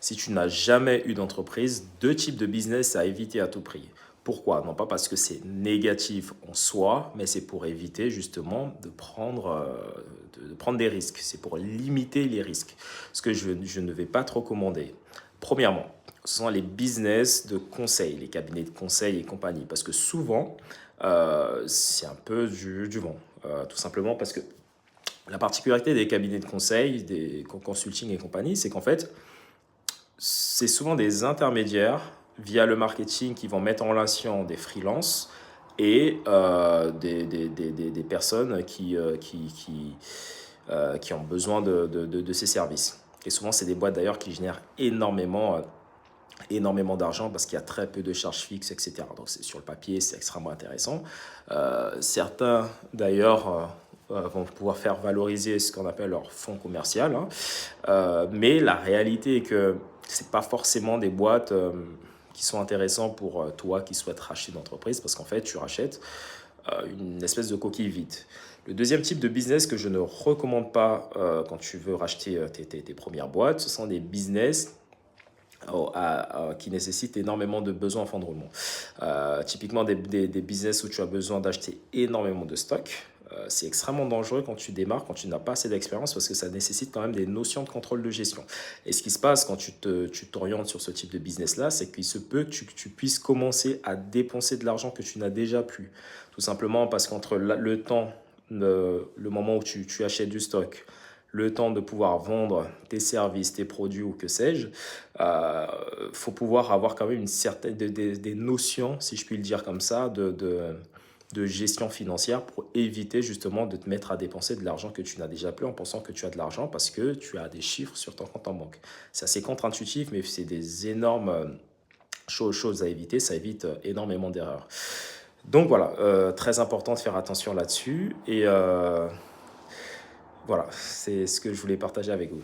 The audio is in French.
Si tu n'as jamais eu d'entreprise, deux types de business à éviter à tout prix. Pourquoi? Non pas parce que c'est négatif en soi, mais c'est pour éviter justement de prendre des risques. C'est pour limiter les risques. Ce que je ne vais pas te recommander. Premièrement, ce sont les business de conseil, les cabinets de conseil et compagnie. Parce que souvent, c'est un peu du vent. Tout simplement parce que la particularité des cabinets de conseil, des consulting et compagnie, c'est qu'en fait, c'est souvent des intermédiaires via le marketing qui vont mettre en relation des freelances et des personnes qui ont besoin de ces services. Et souvent, c'est des boîtes d'ailleurs qui génèrent énormément d'argent parce qu'il y a très peu de charges fixes, etc. Donc, sur le papier, c'est extrêmement intéressant. Certains, d'ailleurs, vont pouvoir faire valoriser ce qu'on appelle leur fonds commercial. Hein. Mais la réalité est que ce n'est pas forcément des boîtes qui sont intéressantes pour toi qui souhaites racheter d'entreprise parce qu'en fait, tu rachètes une espèce de coquille vide. Le deuxième type de business que je ne recommande pas quand tu veux racheter tes premières boîtes, ce sont des business qui nécessitent énormément de besoins en fonds de roulement. Typiquement des business où tu as besoin d'acheter énormément de stock. C'est extrêmement dangereux quand tu démarres, quand tu n'as pas assez d'expérience parce que ça nécessite quand même des notions de contrôle de gestion. Et ce qui se passe quand tu t'orientes sur ce type de business-là, c'est qu'il se peut que tu puisses commencer à dépenser de l'argent que tu n'as déjà plus. Tout simplement parce qu'entre le temps, le moment où tu achètes du stock, le temps de pouvoir vendre tes services, tes produits ou que sais-je, faut pouvoir avoir quand même une certaine, des notions, si je puis le dire comme ça, de gestion financière pour éviter justement de te mettre à dépenser de l'argent que tu n'as déjà plus en pensant que tu as de l'argent parce que tu as des chiffres sur ton compte en banque. C'est assez contre-intuitif, mais c'est des énormes choses à éviter. Ça évite énormément d'erreurs. Donc voilà, très important de faire attention là-dessus. Et voilà, c'est ce que je voulais partager avec vous.